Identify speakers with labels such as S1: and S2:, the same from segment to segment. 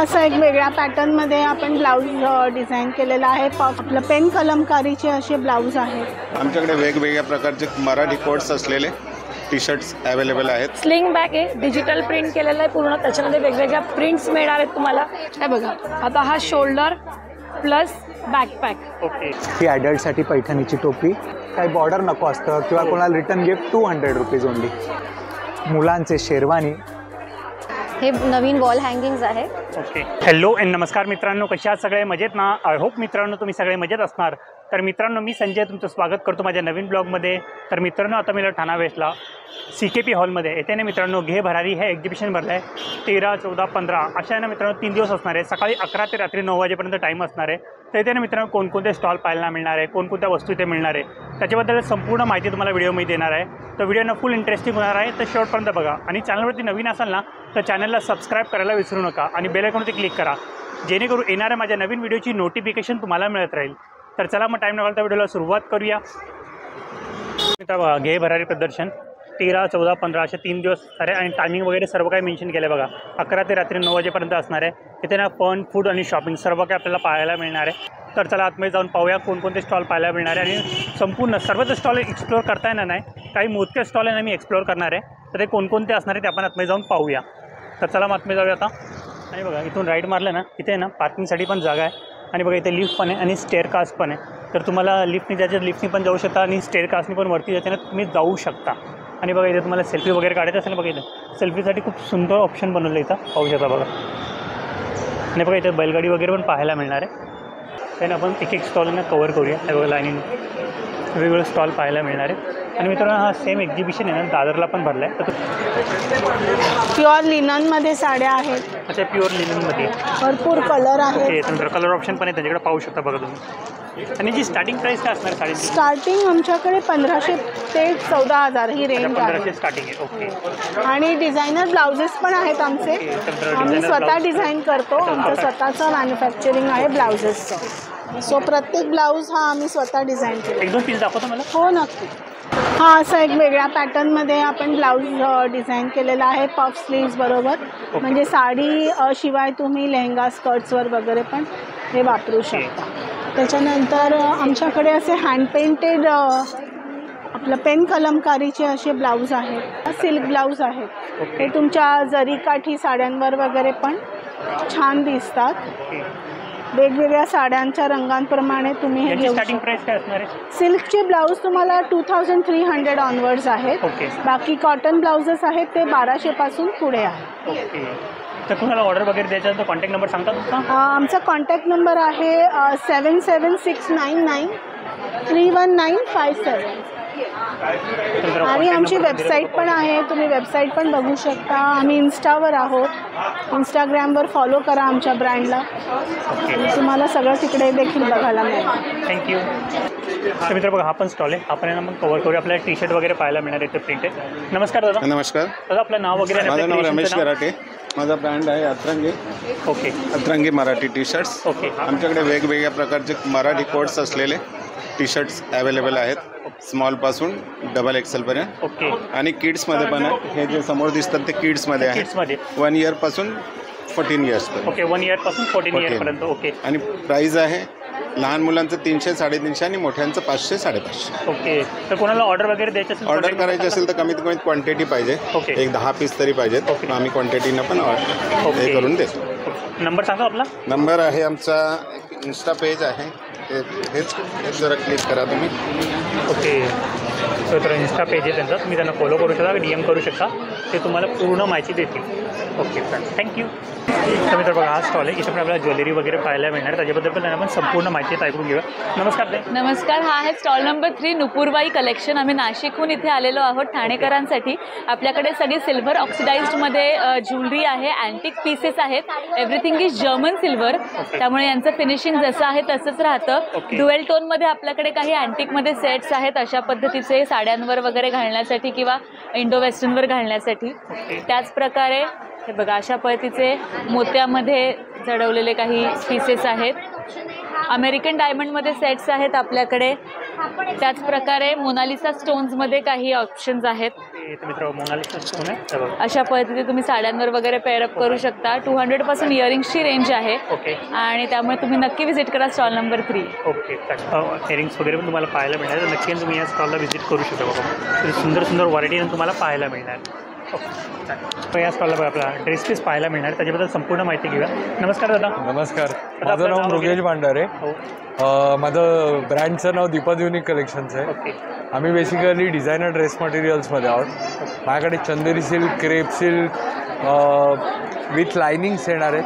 S1: असा एक वेगळ्या पॅटर्नमध्ये आपण ब्लाऊज डिझाईन केलेला आहे। आपलं पेन कलमकारीचे असे ब्लाऊज आहेत।
S2: आमच्याकडे वेगवेगळ्या प्रकारचे मराठी कोड्स असलेले टी शर्ट्स अवेलेबल आहेत।
S3: स्लिंग बॅग आहे, डिजिटल प्रिंट केलेलं आहे पूर्ण, त्याच्यामध्ये वेगवेगळ्या प्रिंट्स मिळणार आहेत तुम्हाला। हे बघा, आता हा शोल्डर प्लस बॅकपॅक।
S4: ओके, ही ॲडल्टसाठी पैठणीची टोपी, काही बॉर्डर नको असतं किंवा कोणाला रिटर्न गिफ्ट 200 रुपीज ओनली। मुलांचे शेरवानी,
S3: हे नवीन वॉल हँगिंग्स आहे।
S5: ओके, हॅलो अँड नमस्कार मित्रांनो, कशा आहात सगळे? मजेत ना? आय होप मित्रांनो तुम्ही सगळे मजेत असणार। तर मित्रांनो, मी संजय तुमचं स्वागत करतो माझ्या नवीन ब्लॉगमध्ये। तर मित्रांनो, आता मी ठाणा वेस्टला CKP हॉलमध्ये येते ना मित्रांनो, घे भरारी हे एक्झिबिशन भरलं आहे। 13, 14, 15 अशा आहे ना मित्रांनो, 3 दिवस असणार आहे। सकाळी 11 ते रात्री 9 वाजेपर्यंत टाईम असणार आहे। तर इथे ना मित्रांनो, कोणकोणते स्टॉल पाहायला मिळणार आहे, कोणकोणत्या वस्तू इथे मिळणार आहे, त्याच्याबद्दल संपूर्ण माहिती तुम्हाला व्हिडिओमध्ये देणार आहे। तर व्हिडिओनं फुल इंटरेस्टिंग होणार आहे, तर शेवटपर्यंत बघा। आणि चॅनलवरती नवीन असाल ना, तर चॅनलला सबस्क्राईब करायला विसरू नका आणि बेल आयकॉनवरती क्लिक करा, जेणेकरून येणाऱ्या माझ्या नवीन व्हिडिओची नोटिफिकेशन तुम्हाला मिळत राहील। तर चला मग टाईम न घालता व्हिडिओला सुरुवात करूया। बघा, घे भरारी प्रदर्शन 13, 14, 15 असे 3 दिवस अरे, आणि टायमिंग वगैरे सर्व काही मेन्शन केलं आहे बघा। 11 ते रात्री 9 वाजेपर्यंत असणार आहे। इथे ना फन, फूड आणि शॉपिंग सर्व काही आपल्याला पाहायला मिळणार आहे। तर चला आतमध्ये जाऊन पाहूया कोणकोणते स्टॉल पाहायला मिळणार आहे आणि संपूर्ण सर्वच स्टॉल एक्सप्लोअर करता येणार नाही, काही मोजके स्टॉल आहे ना मी एक्सप्लोअर करणार आहे। तर ते कोणकोणते असणार आहे ते आपण आतमध्ये जाऊन पाहूया। तर चला मग आतमध्ये जाऊया आता। आणि बघा, इथून राईट मारलं ना, इथे ना पार्किंगसाठी पण जागा आहे आणि बघा इथे लिफ्ट पण आहे आणि स्टेअर कास्ट पण आहे। तर तुम्हाला लिफ्टनी जायचं, लिफ्टनी पण जाऊ शकता आणि स्टेअर कास्टनी पण वरती जायचं ना तुम्ही जाऊ शकता। आणि बघा इथे तुम्हाला सेल्फी वगैरे काढायचं असेल, बघा इथं सेल्फीसाठी खूप सुंदर ऑप्शन बनवलं इथं, पाहू शकता बघा। आणि बघा इथे बैलगाडी वगैरे पण पाहायला मिळणार आहे। त्याने आपण एक स्टॉलना कवर करूया। हे बघा लाईनीने वेगवेगळे स्टॉल पाहायला मिळणार आहे। आणि मित्रांनो, हा सेम एक्झिबिशन आहे ना दादरला पण भरला आहे। तर
S1: प्युअर लिननमध्ये साड्या आहेत।
S5: अच्छा, प्युअर लिननमध्ये
S1: भरपूर कलर आहेत।
S5: ओके, नंतर कलर ऑप्शन पण आहे त्यांच्याकडे, पाहू शकता बघा तुम्ही। आणि जी स्टार्टिंग प्राईस काय असणार साडीची?
S1: स्टार्टिंग आमच्याकडे 1500 ते 14,000 ही रेंज आहे।
S5: 1500 स्टार्टिंग आहे। ओके,
S1: आणि डिझायनर ब्लाउजेस पण आहेत आमचे, आम्ही स्वतः डिझाईन करतो, आमचं स्वतःचं मॅन्युफॅक्चरिंग आहे ब्लाउजेसचं। सो प्रत्येक ब्लाऊज हा आम्ही स्वतः डिझाईन केला।
S5: एक दोन पीस दाखवतो मला?
S1: हो नक्की। हा असा एक वेगळ्या पॅटर्नमध्ये आपण ब्लाऊज डिझाईन केलेला आहे, पफ स्लीव्स बरोबर। म्हणजे साडी शिवाय तुम्ही लेहंगा स्कर्ट्सवर वगैरे पण हे वापरू शकता। त्याच्यानंतर आमच्याकडे असे हँड पेंटेड आपलं पेन कलमकारीचे असे ब्लाऊज आहेत, सिल्क ब्लाऊज आहेत। हे तुमच्या जरीकाठी साड्यांवर वगैरे पण छान दिसतात। वेगवेगळ्या साड्यांच्या रंगांप्रमाणे तुम्ही हे घेऊ
S5: स्टार्टिंग प्राइस काय असणार आहे?
S1: सिल्कचे ब्लाऊज तुम्हाला 2300 ऑनवर्ड्स आहेत। बाकी कॉटन ब्लाउजेस आहेत ते 1200 पासून पुढे आहेत।
S5: ओके, तर तुम्हाला ऑर्डर वगैरे द्यायचा तर कॉन्टॅक्ट नंबर सांगता तुमचा?
S1: आमचा कॉन्टॅक्ट नंबर आहे 77699 31957। आणि आमची वेबसाईट पण आहे, तुम्ही वेबसाईट पण बघू शकता। आम्ही इन्स्टावर आहोत, इंस्टाग्रामवर फॉलो करा आमच्या ब्रँडला, तुम्हाला सगळं तिकडे देखील बघायला मिळेल।
S5: थँक्यू। तर मित्र बघा, हा पण स्टॉल आहे, आपण यांना मग कवर करूया। आपल्याला टी शर्ट वगैरे पाहायला मिळणार आहे, प्रिंटेड। नमस्कार दादा।
S2: नमस्कार
S5: दादा, आपलं नाव वगैरे?
S2: माझं नाव रमेश कराटे, माझा ब्रँड आहे अतरंगी।
S5: ओके,
S2: अतरंगी मराठी टी शर्ट्स।
S5: ओके,
S2: आमच्याकडे वेगवेगळ्या प्रकारचे मराठी कोड्स असलेले टी शर्ट्स अवेलेबल आहेत, स्मॉलपासून डबल XL पर्यंत।
S5: ओके,
S2: आणि किड्समध्ये पण आहे। हे जे समोर दिसतात ते किड्समध्ये आहे,
S5: किड्समध्ये
S2: 1 इयरपासून 14 इयर्सपर्यंत।
S5: ओके, 1 इयरपासून 14 इयरपर्यंत। ओके,
S2: आणि प्राईज आहे लहान मुलांचं 300, 350 आणि मोठ्यांचं 500, 550।
S5: ओके, तर कोणाला ऑर्डर वगैरे द्यायचं असेल,
S2: ऑर्डर करायची असेल तर कमीत कमी क्वांटिटी पाहिजे, एक 10 पीस तरी पाहिजेत। आम्ही क्वांटिटीनं पण हे करून देतो।
S5: नंबर सांगा आपला?
S2: नंबर आहे आमचा, इन्स्टा पेज आहे, हेच जरा क्लिक करा तुम्ही।
S5: ओके, तर इन्स्टा पेज आहे त्यांचा, तुम्ही त्यांना फॉलो करू शकता, DM करू शकता, ते तुम्हाला पूर्ण माहिती देतील। Okay friend, thank you. तर मित्र बघा, हा स्टॉल आहे, इथे पण आपल्याला ज्वेलरी वगैरे पाहायला मिळणार, त्याच्याबद्दल पण आपण संपूर्ण माहिती ऐकून घेऊया। नमस्कार ताई।
S3: नमस्कार, हा आहे स्टॉल नंबर 3 नुपूरबाई कलेक्शन। आम्ही नाशिकहून इथे आलेलो आहोत ठाणेकरांसाठी। आपल्याकडे सगळी सिल्वर ऑक्सिडाइज्डमध्ये ज्वेलरी आहे, अँटिक पीसेस आहेत, एव्हरीथिंग इज जर्मन सिल्वर, त्यामुळे यांचं फिनिशिंग जसं आहे तसंच राहतं। ड्युएल टोनमध्ये आपल्याकडे काही अँटिकमध्ये सेट्स आहेत, अशा पद्धतीचे साड्यांवर वगैरे घालण्यासाठी किंवा इंडो वेस्टर्नवर घालण्यासाठी। त्याच प्रकारे हे बघा, अशा पद्धतीचे मोत्यामध्ये जडवलेले काही पीसेस आहेत, अमेरिकन डायमंडमध्ये सेट्स आहेत आपल्याकडे। त्याच प्रकारे मोनालिसा स्टोन्समध्ये काही ऑप्शन्स आहेत।
S5: इथे मित्र मोनालिसा स्टोन आहे हे बघा.
S3: अशा पद्धतीने तुम्ही साड्यांवर वगैरे पेअरअप करू शकता. 200 पासून इयरिंग्सची रेंज आहे
S5: ओके
S3: आणि त्यामुळे तुम्ही नक्की व्हिजिट करा स्टॉल नंबर 3.
S5: ओके इयरिंग्स वगैरे पण तुम्हाला पाहायला मिळणार तर नक्की तुम्ही या स्टॉलला व्हिजिट करू शकता बाबा. सुंदर सुंदर व्हरायटी तुम्हाला पाहायला मिळणार. ओके या स्टॉलला बघा आपला ड्रेस पीस पाहायला मिळणार त्याच्याबद्दल संपूर्ण माहिती घेऊया. नमस्कार दादा.
S6: नमस्कार, माझं नाव मृगेश भांडारे.
S5: हो
S6: माझं ब्रँडचं नाव दीपक युनिक कलेक्शन्स आहे.
S5: ओके
S6: आम्ही बेसिकली डिझायनर ड्रेस मटेरियल्समध्ये आहोत. माझ्याकडे Chanderi silk, crepe silk with linings येणार आहेत.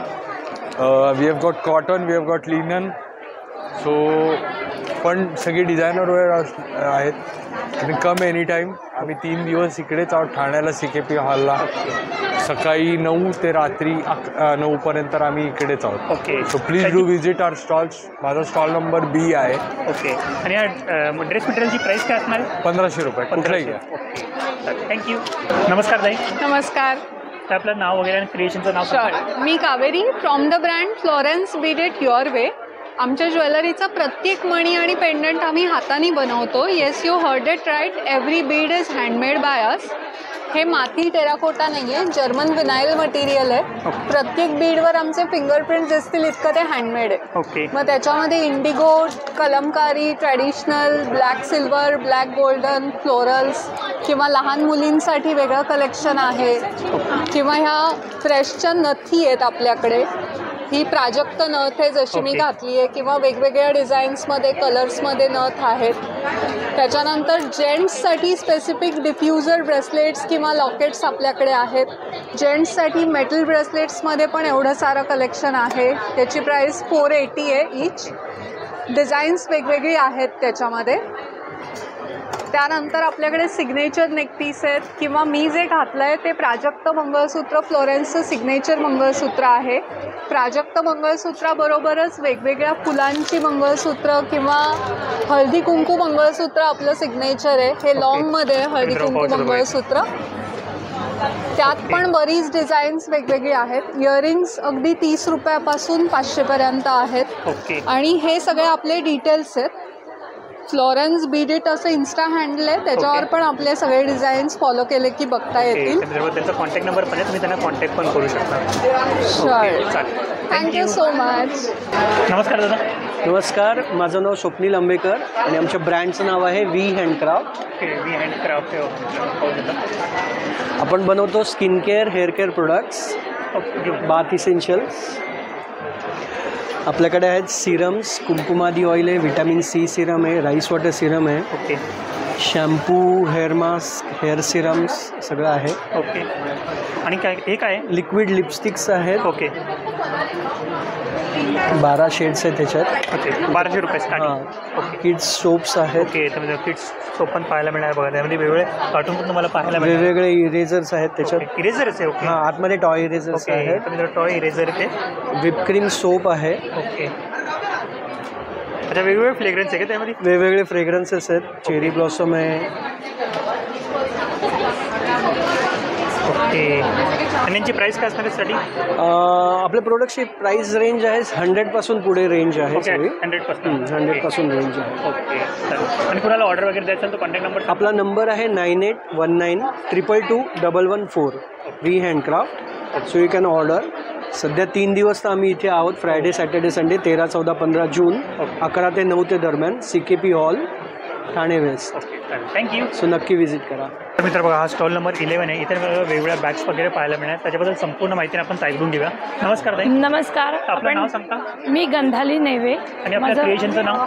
S6: We have got cotton, we have got linen. So पण सगळी डिझायनर वेअर आहेत. तुम्ही कम एनी टाईम. आम्ही 3 दिवस इकडेच आहोत ठाण्याला CKP हॉलला. सकाळी 9 ते रात्री 9 पर्यंत आम्ही इकडेच आहोत.
S5: Okay
S6: so please do visit our stalls. माझा स्टॉल नंबर B आहे.
S5: ओके आणि या ड्रेस मटेरियलची प्राईस काय असणार आहे?
S6: 1500 रुपये कुठलाही घ्या.
S5: Okay thank you. नमस्कार ताई.
S7: नमस्कार.
S5: तर आपलं नाव वगैरे आणि क्रिएशनचं नाव सांगा.
S7: शुअर. मी Kaveri from the brand Florence bead it your way. आमच्या ज्वेलरीचा प्रत्येक मणी आणि पेंडंट आम्ही हाताने बनवतो. Yes, you heard it right. Every bead is handmade by us. हे माती टेराकोटा नाही आहे, जर्मन विनाईल मटेरियल आहे. प्रत्येक बीडवर आमचे फिंगरप्रिंट्स दिसतील इतकं ते हँडमेड आहे.
S5: ओके
S7: मग त्याच्यामध्ये Indigo, Kalamkari, traditional, black silver, black golden, florals किंवा लहान मुलींसाठी वेगळं कलेक्शन आहे किंवा ह्या फ्रेशच्या नथी आहेत आपल्याकडे. ही प्राजक्त नथ आहे जशी मी घातली आहे किंवा वेगवेगळ्या डिझाईन्समध्ये कलर्समध्ये नथ आहेत. त्याच्यानंतर जेंट्ससाठी स्पेसिफिक डिफ्युजर ब्रेसलेट्स किंवा लॉकेट्स आपल्याकडे आहेत. जेंट्ससाठी मेटल ब्रेसलेट्समध्ये पण एवढं सारं कलेक्शन आहे. त्याची प्राईस 480 आहे ईच. डिझाईन्स वेगवेगळी आहेत त्याच्यामध्ये. त्यानंतर आपल्याकडे सिग्नेचर नेकपीस आहेत किंवा मी जे घातलं आहे ते प्राजक्त मंगळसूत्र, फ्लोरेन्सचं सिग्नेचर मंगळसूत्र आहे. प्राजक्त मंगळसूत्राबरोबरच वेगवेगळ्या फुलांची मंगळसूत्र किंवा हळदी कुंकू मंगळसूत्र आपलं सिग्नेचर आहे. हे लॉंगमध्ये हळदी कुंकू मंगळसूत्र. त्यात पण बरीच डिझाईन्स वेगवेगळी आहेत. इयरिंग्स अगदी 30 रुपयापासून 500 पर्यंत आहेत.
S5: ओके
S7: आणि हे सगळे आपले डिटेल्स आहेत. फ्लोरेन्स बीड इट असं इन्स्टा हँडल आहे, त्याच्यावर पण आपले सगळे डिझाईन्स फॉलो केले की बघता येतील.
S5: त्यांचा कॉन्टॅक्ट नंबर पण आहे, तुम्ही त्यांना कॉन्टॅक्ट पण करू शकता.
S7: शुअर. Thank you so much.
S5: नमस्कार दादा.
S8: नमस्कार, माझं नाव स्वप्नील आंबेकर आणि आमच्या ब्रँडचं नाव आहे we handcraft.
S5: Okay we handcraft.
S8: आपण बनवतो skin care, hair care products, bath essentials. आपल्याकडे आहेत सिरम्स, कुंकुमादी ऑइल आहे, व्हिटॅमिन C सिरम आहे, राईस वॉटर सिरम आहे.
S5: Okay
S8: shampoo, hair mask, hair serums सगळं आहे.
S5: ओके आणि काय हे काय?
S8: लिक्विड लिपस्टिक्स आहेत.
S5: ओके
S8: 12 शेड्स आहेत त्याच्यात.
S5: ओके 1200 रुपये स्टार्टिंग.
S8: ओके किड्स सोप्स आहेत.
S5: ओके त्यामध्ये किड्स सोप पण पाहायला मिळणार बघा. त्यामध्ये वेगवेगळे कार्टून पण तुम्हाला पाहायला मिळणार.
S8: वेगवेगळे इरेझर्स आहेत त्याच्यात.
S5: इरेझर्स आहे. ओके
S8: हां, आतमध्ये टॉय इरेझर्स आहेत.
S5: त्यामध्ये टॉय इरेझर आहे.
S8: व्हिपक्रीम सोप आहे.
S5: ओके अच्छा वेगवेगळे फ्लेग्रन्स आहे का त्यामध्ये?
S8: वेगवेगळे फ्रेग्रन्सेस आहेत. चेरी ब्लॉसम आहे.
S5: ओके आणि यांची प्राईस काय असणार आहे स्टार्टिंग?
S8: आपल्या प्रोडक्टची प्राईस रेंज आहे 100 पासून पुढे रेंज आहे.
S5: ओके
S8: सगळी
S5: 100
S8: पासून रेंज आहे.
S5: ओके चालेल. आणि कुणाला ऑर्डर वगैरे द्यायचा तर कॉन्टॅक्ट नंबर?
S8: आपला नंबर आहे 9819222114. We handcraft. So you can order. सध्या 3 दिवस तर आम्ही इथे आहोत, फ्रायडे, सॅटर्डे, संडे, 13, 14, 15 जून 11 ते 9 ते दरम्यान, CKP hall, Thane west.
S5: Okay चालेल थँक्यू.
S8: सो नक्की व्हिजिट करा.
S5: तर मित्र बघा, हा स्टॉल नंबर 11 आहे. इथे वेगवेगळ्या बॅग्स वगैरे पाहायला मिळणार. त्याच्याबद्दल संपूर्ण माहिती आपण ऐकून घेऊया. नमस्कार ताई.
S9: नमस्कार.
S5: आपलं नाव सांगता?
S9: मी गंधाली नेवे.
S5: आणि आपल्या क्रिएशनचं नाव?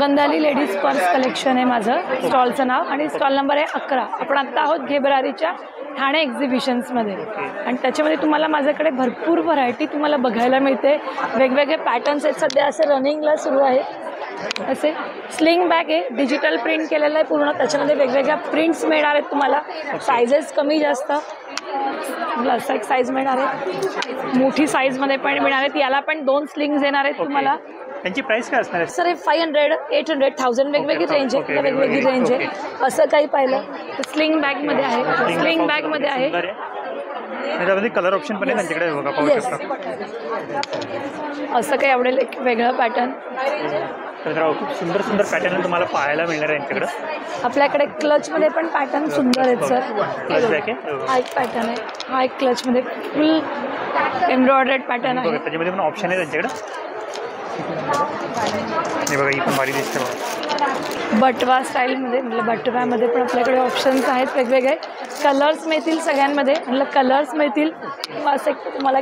S9: गंधाली लेडीज पर्स कलेक्शन आहे माझं स्टॉलचं नाव. आणि स्टॉल नंबर आहे 11. आपण आत्ता आहोत घेबरारीच्या ठाणे एक्झिबिशन्समध्ये. आणि त्याच्यामध्ये तुम्हाला माझ्याकडे भरपूर व्हरायटी तुम्हाला बघायला मिळते. वेगवेगळे पॅटर्न्स आहेत, सध्या असं रनिंगला सुरू आहेत. असे स्लिंग बॅग आहे, डिजिटल प्रिंट केलेलं आहे पूर्ण. त्याच्यामध्ये वेगवेगळ्या प्रिंट्स मिळणार आहेत तुम्हाला. सायझेस कमी जास्त प्लस एक साईज मिळणार आहे, मोठी साईजमध्ये पण मिळणार आहेत. याला पण 2 स्लिंग्स येणार आहेत तुम्हाला.
S5: त्यांची प्राईस काय असणार आहे?
S9: सर हे 500, 800, 1000 वेगवेगळी रेंज आहे. वेगवेगळी रेंज आहे. असं काही पाहिलं तर स्लिंग बॅगमध्ये आहे. स्लिंग बॅगमध्ये आहे.
S5: त्याच्यामध्ये कलर ऑप्शन पण आहे त्यांच्याकडे बघा, पाहू शकता.
S9: असं काही आवडेल एक वेगळं पॅटर्न.
S5: तर खूप सुंदर सुंदर पॅटर्न तुम्हाला पाहायला मिळणार आहे यांच्याकडं.
S9: आपल्याकडे क्लचमध्ये पण पॅटर्न सुंदर आहेत सर.
S5: क्लच बॅक आहे.
S9: हा एक पॅटर्न आहे, हा एक क्लचमध्ये फुल एम्ब्रॉयडर्ड पॅटर्न आहे.
S5: त्याच्यामध्ये पण ऑप्शन आहे त्यांच्याकडं. हे बघा ही पण भारी दिसते बघा.
S9: बटवा स्टाईलमध्ये म्हटलं बटव्यामध्ये पण आपल्याकडे ऑप्शन्स आहेत वेगवेगळे. कलर्स मिळतील सगळ्यांमध्ये, म्हटलं कलर्स मिळतील. असं एक तुम्हाला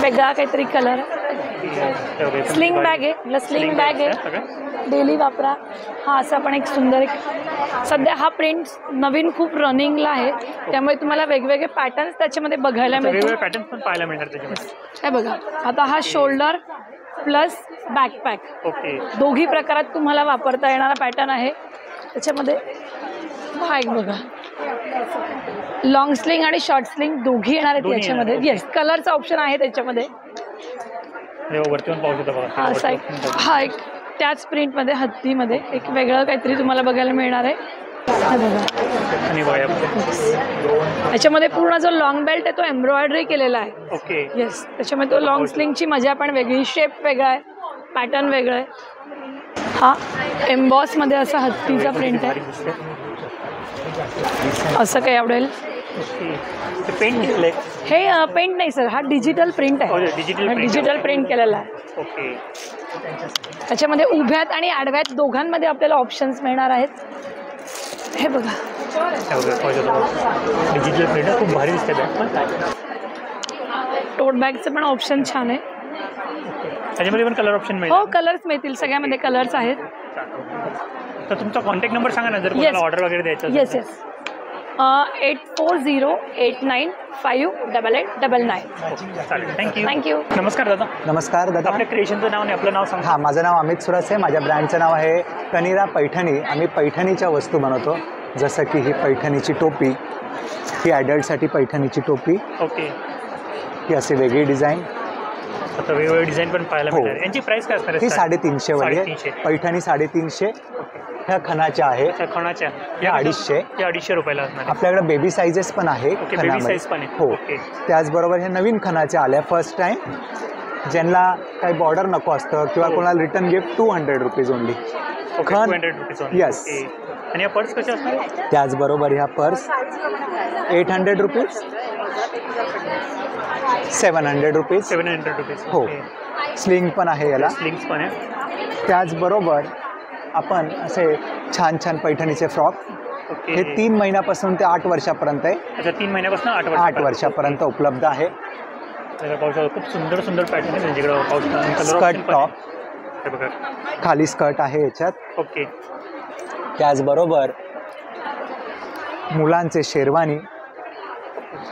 S9: वेगळा काहीतरी कलर. स्लिंग बॅग आहे, म्हटलं स्लिंग बॅग आहे, डेली वापरा. हा असा पण एक सुंदर एक सध्या हा प्रिंट नवीन खूप रनिंगला आहे, त्यामुळे तुम्हाला वेगवेगळे पॅटर्न्स त्याच्यामध्ये बघायला मिळतील.
S5: वेगवेगळे पॅटर्न पण पाहायला मिळणार त्याच्यामध्ये.
S9: हे बघा आता हा शोल्डर प्लस बॅकपॅक
S5: ओके,
S9: दोघी प्रकारात तुम्हाला वापरता येणारा पॅटर्न आहे. त्याच्यामध्ये हा एक बघा लॉंग स्लिंग आणि शॉर्ट स्लिंग दोघी येणार आहेत याच्यामध्ये. येस, कलरचा ऑप्शन आहे त्याच्यामध्ये.
S5: वरती पण पाहू शकता बघा.
S9: हा एक त्याच प्रिंटमध्ये हत्तीमध्ये एक वेगळं काहीतरी तुम्हाला बघायला मिळणार आहे. हे बघा याच्यामध्ये पूर्ण जो लॉंग बेल्ट आहे तो एम्ब्रॉयडरी केलेला आहे.
S5: ओके,
S9: येस, त्याच्यामध्ये तो लॉंग स्लिंगची मजा पण वेगळी, शेप वेगळा आहे, पॅटर्न वेगळं आहे. हा एम्बॉसमध्ये असा हत्तीचा प्रिंट आहे. असं काही आवडेल.
S5: पेंट घेतलंय
S9: हे पेंट नाही सर, हा डिजिटल प्रिंट आहे. डिजिटल प्रिंट केलेला आहे.
S5: ओके,
S9: त्याच्यामध्ये उभ्यात आणि आडव्यात दोघांमध्ये आपल्याला ऑप्शन्स मिळणार आहेत. हे बघा
S5: डिजिटल प्रिंट खूप भारी दिसते.
S9: टोट बॅगचं पण ऑप्शन छान आहे.
S5: त्याच्यामध्ये पण कलर ऑप्शन मिळेल.
S9: हो, कलर्स मिळतील, सगळ्यामध्ये कलर्स आहेत.
S5: तर तुमचा कॉन्टॅक्ट नंबर सांगा ना जर कोणाला ऑर्डर वगैरे द्यायचं.
S9: Yes yes 8408958899.
S5: थँक्यू. नमस्कार दादा.
S4: नमस्कार दादा.
S5: आपल्या क्रिएशनचं नाव आणि आपलं नाव सांगा.
S4: हां, माझं नाव अमित सुरस आहे. माझ्या ब्रँडचं नाव आहे कनिरा पैठणी. आम्ही पैठणीच्या वस्तू बनवतो, जसं की ही पैठणीची टोपी, ही ॲडल्टसाठी पैठणीची टोपी.
S5: ओके,
S4: ही अशी वेगळी डिझाईन.
S5: आता वेगवेगळे डिझाईन पण पाहायला मिळणार. यांची प्राइस काय असणार?
S4: ही 350 वाली आहे. पैठणी 350. ह्या खणाच्या आहे,
S5: खणाच्या
S4: या 250.
S5: 250 रुपयाला असणार.
S4: आपल्याकडे बेबी साईजेस पण आहे
S5: बेबी साईज पण आहे.
S4: हो, त्याचबरोबर हे नवीन खणाच्या आल्या फर्स्ट टाईम, ज्यांना काही बॉर्डर नको असतं किंवा कोणाला return gift 200 rupees only.
S5: 200 rupees.
S4: Yes.
S5: आणि या पर्स कशा असणार?
S4: त्याचबरोबर ह्या पर्स 800 रुपीज, 700 रुपीज.
S5: 700 रुपीज.
S4: हो, स्लिंग पण आहे याला.
S5: स्लिंग्स पण आहे.
S4: त्याचबरोबर आपण असे छान छान पैठणीचे फ्रॉक, हे 3 महिन्यापासून ते 8 वर्षापर्यंत आहे.
S5: अच्छा, 3 महिन्यापासून
S4: 8 वर्षापर्यंत उपलब्ध आहे.
S5: खूप सुंदर सुंदर पॅटर्न आहे त्यांच्याकडे.
S4: स्कर्ट टॉप, खाली स्कर्ट आहे याच्यात.
S5: ओके,
S4: त्याचबरोबर मुलांचे शेरवानी,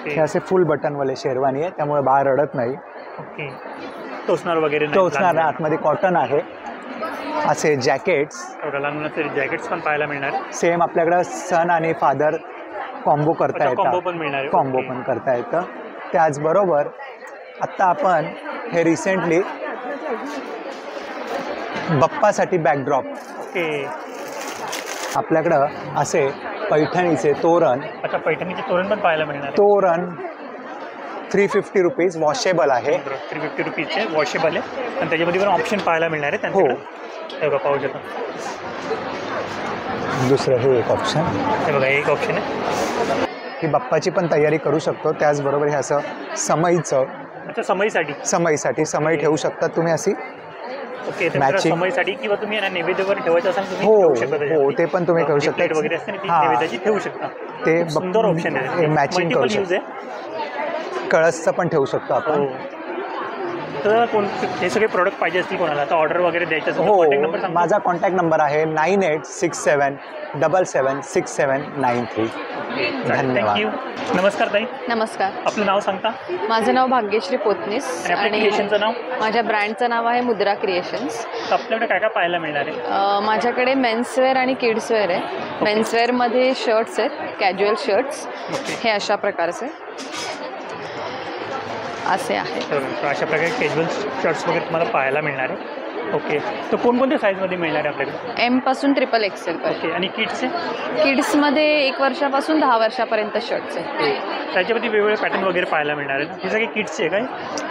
S4: हे असे फुल बटनवाले शेरवानी आहे, त्यामुळे बाळ रडत नाही.
S5: ओके, टोचणार वगैरे
S4: टोचणार, आतमध्ये कॉटन आहे. असे जॅकेट्स,
S5: लहान मुलांचे जॅकेट्स पण पाहायला मिळणार.
S4: सेम आपल्याकडे सन आणि फादर कॉम्बो करता येतं.
S5: कॉम्बो पण मिळणार.
S4: कॉम्बो पण करता येतं. त्याचबरोबर आत्ता आपण हे रिसेंटली बाप्पासाठी बॅकड्रॉप,
S5: ओके,
S4: आपल्याकडं असे पैठणीचे तोरण.
S5: अच्छा, पैठणीचे तोरण पण पाहायला मिळणार.
S4: तोरण 350 रुपीज, वॉशेबल आहे.
S5: 350 रुपीजचे वॉशेबल आहे आणि त्याच्यामध्ये पण ऑप्शन पाहायला मिळणार आहे त्यांच्याकडे. हे बघा पाहू शकता.
S4: दुसरं हे एक ऑप्शन,
S5: हे बघा एक ऑप्शन आहे
S4: की बाप्पाची पण तयारी करू शकतो. त्याचबरोबर हे असं समईचं.
S5: अच्छा, समईसाठी
S4: समई ठेवू शकता तुम्ही अशी.
S5: ओके, समईसाठी किंवा तुम्ही नैवेद्यावर ठेवायचं असेल तुम्ही
S4: हो
S5: ठेवू शकता.
S4: हो, ते पण तुम्ही करू शकता.
S5: प्लेट वगैरे असते ना, ती नैवेद्याची ठेवू शकता.
S4: ते
S5: सुंदर ऑप्शन आहे.
S4: मॅचिंग करू शकतो. कळसचं पण ठेवू शकतो आपण.
S5: तर हे सगळे प्रोडक्ट पाहिजे असतील कोणाला तर ऑर्डर वगैरे द्यायचं असेल, कॉन्टॅक्ट नंबर सांगा.
S4: माझा कॉन्टॅक्ट नंबर आहे 9867776793. धन्यवाद.
S5: थँक्यू. नमस्कार ताई.
S10: नमस्कार.
S5: आपलं नाव सांगता?
S10: माझं नाव भाग्यश्री पोतनीस
S5: आणि क्रिएशनचं नाव?
S10: माझ्या ब्रँडचं नाव आहे मुद्रा क्रिएशन्स.
S5: तर आपल्याकडे काय काय पाहायला मिळणार आहे?
S10: माझ्याकडे मेन्सवेअर आणि किड्सवेअर आहे. मेन्सवेअरमध्ये शर्ट्स आहेत, कॅज्युअल शर्ट्स, हे अशा प्रकारचे असे आहेत.
S5: तर अशा प्रकारे कॅज्युअल शर्ट्स वगैरे तुम्हाला पाहायला मिळणार आहे. ओके, तर कोणकोणत्या साईजमध्ये मिळणार आहे आपल्याकडे?
S10: एम पासून XXL पर्यंत.
S5: ओके, आणि किड्सचे?
S10: किड्समध्ये 1 वर्षापासून 10 वर्षापर्यंत शर्ट्स आहे.
S5: त्याच्यामध्ये वेगवेगळे पॅटर्न वगैरे पाहायला मिळणार आहे ना? हे सगळे किड्सचे काय?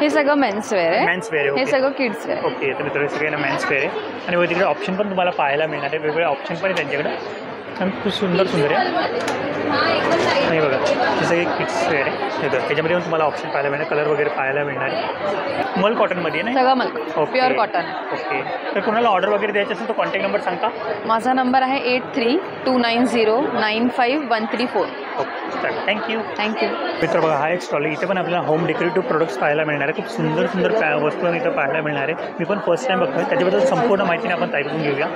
S10: हे सगळं मेन्सवेअर आहे.
S5: मेन्सवेअर आहे.
S10: हे सगळं किड्सवेअर.
S5: ओके, तर मित्रांनो सगळे ना मेन्सवेअर आहे आणि व तिकडे ऑप्शन पण तुम्हाला पाहायला मिळणार आहे. वेगवेगळे ऑप्शन पण आहे त्यांच्याकडे आणि खूप सुंदर सुंदर आहे. नाही बघा, हे सगळे किड्सवेअर आहे. हे बघा, त्याच्यामध्ये पण तुम्हाला ऑप्शन पाहायला मिळणार, कलर वगैरे पाहायला मिळणार आहे. मल कॉटनमध्ये आहे ना?
S10: सगळं मल प्युअर कॉटन.
S5: ओके, तर कोणाला ऑर्डर वगैरे द्यायचं असेल तर कॉन्टॅक्ट नंबर सांगता?
S10: माझा नंबर आहे 8329095134.
S5: Okay, thank you.
S10: थँक्यू.
S5: मित्र बघा, हा एक स्टॉल आहे. इथे पण आपल्याला होम डेकोरेटिव्ह प्रोडक्ट्स पाहायला मिळणार आहे. खूप सुंदर सुंदर वस्तू इथं पाहायला मिळणार आहे. मी पण फर्स्ट टाईम बघतोय, त्याच्याबद्दल संपूर्ण माहितीने आपण ताईकडून घेऊया.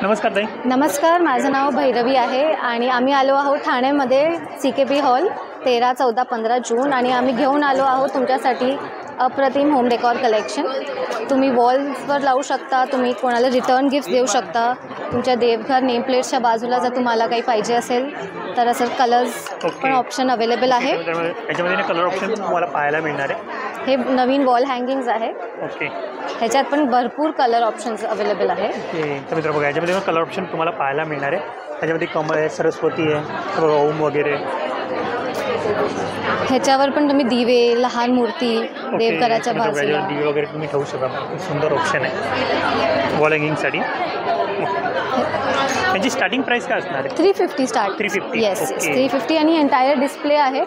S5: नमस्कार ताई.
S11: नमस्कार, माझं नाव भैरवी आहे आणि आम्ही आलो आहोत ठाण्यामध्ये CKP हॉल 13, 14, 15 जून आणि आम्ही घेऊन आलो आहोत तुमच्यासाठी अप्रतिम होम डेकॉर कलेक्शन. तुम्ही वॉल्सवर लावू शकता, तुम्ही कोणाला रिटर्न गिफ्ट देऊ शकता. तुमच्या देवघर नेमप्लेट्सच्या बाजूला जर तुम्हाला काही पाहिजे असेल तर असं कलर्स पण ऑप्शन अवेलेबल आहे.
S5: त्याच्यामध्ये कलर ऑप्शन तुम्हाला पाहायला मिळणार आहे.
S11: हे नवीन वॉल हँगिंग्स आहे.
S5: ओके,
S11: ह्याच्यात पण भरपूर कलर ऑप्शन्स अवेलेबल आहे.
S5: तर मित्र बघा, याच्यामध्ये पण कलर ऑप्शन तुम्हाला पाहायला मिळणार आहे. त्याच्यामध्ये कमळ आहे, सरस्वती आहे, ओम वगैरे.
S11: ह्याच्यावर पण तुम्ही दिवे, लहान मूर्ती देवघराच्या बाजूला
S5: दिवे वगैरे तुम्ही ठेवू शकता. खूप सुंदर ऑप्शन आहे वॉल हँगिंगसाठी. त्यांची स्टार्टिंग प्राइस काय असणार आहे?
S11: 350 स्टार्ट.
S5: 350.
S11: येस, 350 आणि एंटायर डिस्प्ले आहे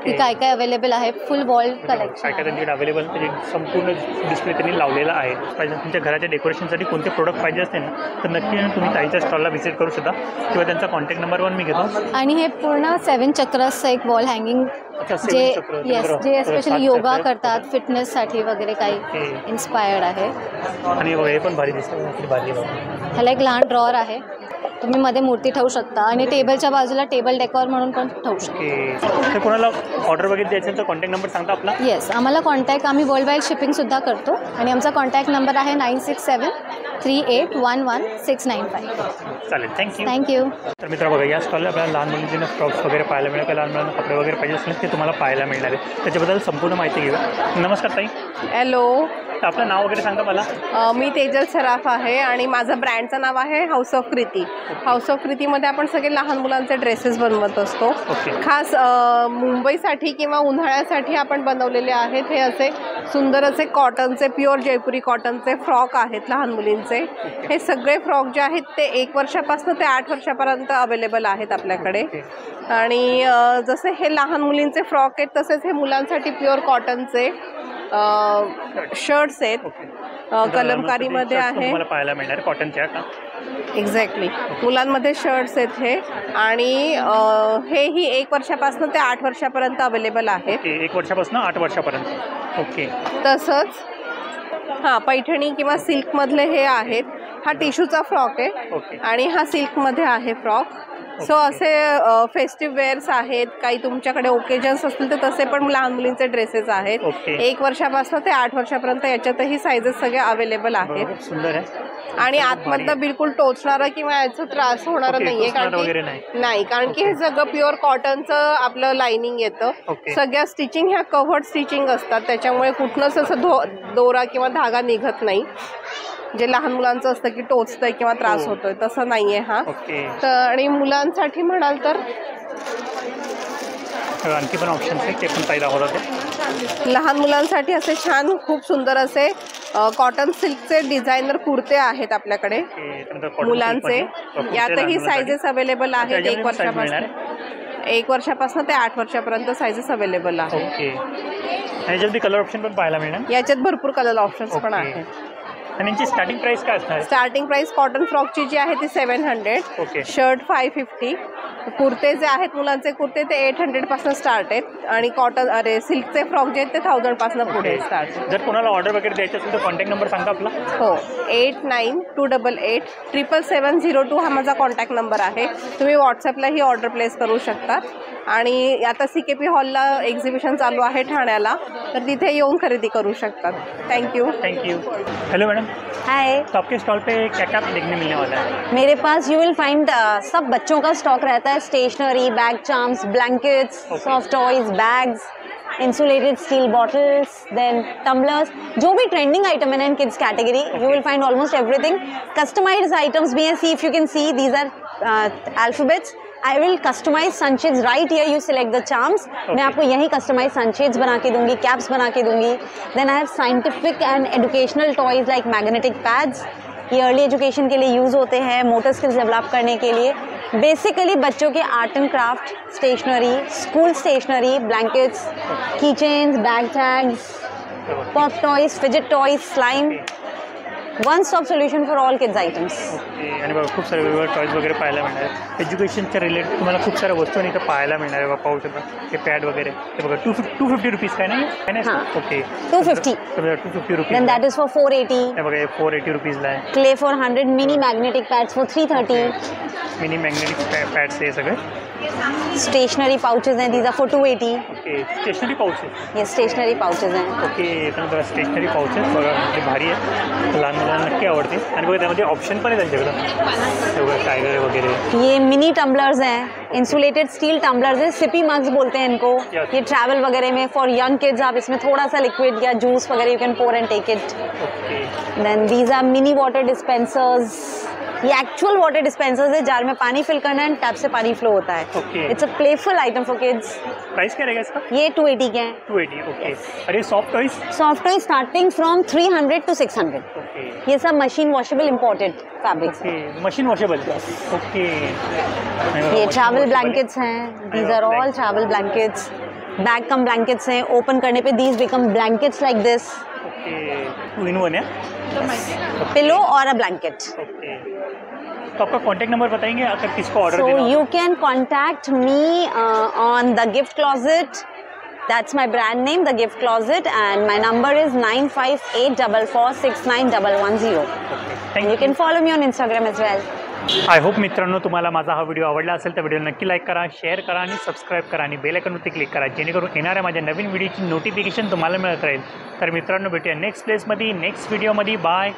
S11: की काय काय अवेलेबल आहे. फुल वॉल कलेक्शन
S5: काय काय त्यांच्याकडे अवेलेबल, त्याचे संपूर्ण डिस्प्ले त्यांनी लावलेला आहे. पाहिजे तुमच्या घराच्या डेकोरेशनसाठी कोणते प्रोडक्ट पाहिजे असते ना तर नक्की तुम्ही ताईच्या स्टॉलला व्हिजिट करू शकता किंवा त्यांचा कॉन्टॅक्ट नंबर पण मी घेतो.
S11: आणि हे पूर्ण 7 चक्रसचं एक वॉल हँगिंग जे जे एस्पेशली योगा करतात, फिटनेससाठी वगैरे काही इन्स्पायर्ड आहे.
S5: आणि हे पण भारी दिसतं, भारी.
S11: ह्याला एक लहान ड्रॉवर आहे, तुम्ही मध्ये मूर्ती ठेवू शकता आणि टेबलच्या बाजूला टेबल डेकॉर म्हणून पण ठेवू शकता.
S5: तर कोणाला ऑर्डर वगैरे द्यायचं तर कॉन्टॅक्ट नंबर सांगता आपला?
S11: येस, आम्हाला कॉन्टॅक्ट, आम्ही वर्ल्ड वाईड शिपिंगसुद्धा करतो आणि आमचा कॉन्टॅक्ट नंबर आहे 9673811695.
S5: चालेल, थँक्यू.
S11: थँक्यू.
S5: तर मित्र बघा, या स्टॉलला आपल्याला लहान मुलींचे फ्रॉक्स वगैरे पाहायला मिळेल, लहान मुलांना कपडे वगैरे पाहिजे असतील ते तुम्हाला पाहायला मिळणार आहे. त्याच्याबद्दल संपूर्ण माहिती घेऊया. नमस्कार ताई.
S12: हॅलो,
S5: आपलं नाव वगैरे सांगा मला.
S12: मी तेजल सराफ आहे आणि माझं ब्रँडचं नाव आहे हाऊस ऑफ कृती. हाऊस ऑफ कृतीमध्ये आपण सगळे लहान मुलांचे ड्रेसेस बनवत असतो. खास मुंबईसाठी किंवा उन्हाळ्यासाठी आपण बनवलेले आहेत. हे असे सुंदर असे कॉटनचे, प्युअर जयपुरी कॉटनचे फ्रॉक आहेत लहान मुलींचे. हे सगळे फ्रॉक जे आहेत ते 1 वर्षापासून ते 8 वर्षापर्यंत अवेलेबल आहेत आपल्याकडे. आणि जसे हे लहान मुलींचे फ्रॉक आहेत तसेच हे मुलांसाठी प्युअर कॉटनचे शर्ट्स आहेत. कलमकारीमध्ये आहे,
S5: पाहायला मिळणार कॉटनच्या का.
S12: एक्झॅक्टली, मुलांमध्ये शर्ट्स आहेत हे. आणि हेही 1 वर्षापासून ते 8 वर्षापर्यंत अवेलेबल आहेत.
S5: 1 वर्षापासून 8 वर्षापर्यंत. ओके.
S12: तसंच हां, पैठणी किंवा सिल्कमधले हे आहेत. हा टिश्यूचा फ्रॉक आहे आणि हा सिल्कमध्ये आहे फ्रॉक. सो असे फेस्टिव्ह वेअर्स आहेत. काही तुमच्याकडे ओकेजन्स असतील तर तसे पण लहान मुलींचे ड्रेसेस आहेत. 1 वर्षापासून ते 8 वर्षापर्यंत याच्यातही सायझेस सगळे अवेलेबल आहेत.
S5: सुंदर आहे.
S12: आणि आतमधलं बिलकुल टोचणारं किंवा याचा त्रास होणार नाहीये, कारण की हे सगळं प्युअर कॉटनचं आपलं लाइनिंग येतं. सगळ्या स्टिचिंग ह्या कव्हर्ड स्टिचिंग असतात, त्याच्यामुळे कुठनंच असं दोरा किंवा धागा निघत नाही. जे लहान मुलांचं असतं की टोचतंय किंवा त्रास होतोय तसं नाहीये हा. तर आणि मुलांसाठी म्हणाल तर
S5: आणखी पण ऑप्शन्स आहेत, ते पण पाहिजे होतं.
S12: लहान मुलांसाठी असे छान खूप सुंदर असे कॉटन सिल्कचे डिझायनर कुर्ते आहेत आपल्याकडे मुलांचे. यातही सायझेस अवेलेबल आहेत. 1 वर्षापासून ते 8 वर्षापर्यंत सायझेस अवेलेबल आहेत.
S5: याच्यामध्ये कलर ऑप्शन पण पाहायला मिळणार.
S12: याच्यात भरपूर कलर ऑप्शन्स पण आहेत.
S5: आणि यांची स्टार्टिंग प्राइस काय असणार?
S12: स्टार्टिंग प्राइस कॉटन फ्रॉकची जी आहे ती 700, शर्ट 550, कुर्ते जे आहेत मुलांचे कुर्ते ते 800 पासून स्टार्ट आहेत आणि सिल्कचे फ्रॉक जे आहेत ते 1000 पासून पुढे स्टार्ट.
S5: जर कोणाला ऑर्डर वगैरे द्यायचं असेल तर कॉन्टॅक्ट नंबर सांगा आपला.
S12: हो, 8928877702 हा माझा कॉन्टॅक्ट नंबर आहे. तुम्ही व्हॉट्सअपलाही ऑर्डर प्लेस करू शकता. आणि आता CKP हॉलला एक्झिबिशन चालू आहे ठाण्याला, तर तिथे येऊन खरेदी करू शकतात. Thank you.
S5: Hello madam.
S13: Hi.
S5: तो आपके स्टॉल पे क्या क्या देखने मिलने वाला है?
S13: मेरे पास यू विल फाइंड सब बच्चों का स्टॉक रहता है. Stationery, bag charms, blankets, soft toys, bags, insulated steel bottles, then tumblers. जो भी trending item है ना in kids category, you will find almost everything. Customized items भी हैं. See if you can see, these are alphabets. I will customize sunshades right here. You select the charms. मैं आपको यही customize sunshades बना के दूंगी, caps बना के दूंगी. Then I have scientific and educational toys like magnetic pads. ये early education के लिए use होते हैं, मोटर स्किल्स डेवलप करने के लिए. बेसिकली बच्चों के art and craft, stationery, school stationery, blankets, key chains, bag tags, pop toys, fidget toys, slime, one stop solution for all kids items.
S5: Okay. आणि बघा खूप सारे वेगवेगळे टॉयज वगैरे पाहायला मिळणार आहेत. एज्युकेशनच्या रिलेटेड तुम्हाला खूप साऱ्या वस्तू इथं पाहायला मिळणार आहे. पाहू शकता हे पॅड वगैरे. हे बघा 250 रुपीज काय नाही okay
S13: 250.
S5: 250 rupees.
S13: Then that is for 480.
S5: हे बघा हे 480 रुपीजला आहे.
S13: Clay for 100, mini magnetic pads for 330.
S5: Mini magnetic pads हे सगळे.
S13: स्टेशनरी पाउचेस हैं, these are for 280.
S5: Okay. Stationery pouches.
S13: ये स्टेशनरी पाउचेस हैं.
S5: ओके. तर बघा स्टेशनरी पाउचेस बघा ते भारी आहे, लहान मुलांना नक्की आवडते. आणि बघा त्यामध्ये ऑप्शन पण आहे त्यांच्याकडं, बघा टायगर वगैरे.
S13: ये मिनी टम्बलर्स हैं, इंसुलेटेड स्टील टम्बलर्स हैं, सिपी मग्स बोलते हैं इनको. ये ट्रैवल वगैरह में फॉर यंग किड्स, आप इसमें थोड़ा सा लिक्विड या जूस वगैरह you can pour and take it. Then these are mini water dispensers. ये एक्चुअल वाटर डिस्पेंसर्स है, जार में पानी फिल करना है, टैप से पानी फ्लो होता है. It's a playful item for kids.
S5: Price क्या रहेगा इसका?
S13: ये 280 के हैं.
S5: 280. ओके. अरे soft toys?
S13: Soft toys starting from 300 to 600. ये सब machine washable imported fabrics.
S5: Machine washable. Okay.
S13: ये ट्रैवल ब्लैंकेट्स हैं, these are all travel blankets. Bag cum blankets हैं, ओपन करने पे these become blankets like this.
S5: Okay. 2 in 1 है.
S13: पिलो और a blanket.
S5: Okay. तो आपका कॉन्टैक्ट नंबर बताएंगे अगर किसको ऑर्डर देना हो?
S13: So you can contact me on the Gift Closet. That's my brand name, the Gift Closet, and my number is 9584469110. And you can follow me on Instagram as well.
S5: I hope मित्रांनो तुम्हाला माझा हा video आवडला असेल तर video नक्की like करा, share करा आणि सबस्क्राईब करा आणि बेल आयकॉनवरती क्लिक करा, जेणेकरून येणाऱ्या माझ्या नवीन व्हिडिओची नोटिफिकेशन तुम्हाला मिळत राहील. तर मित्रांनो भेटूया नेक्स्ट प्लेसमध्ये, नेक्स्ट व्हिडिओमध्ये. बाय.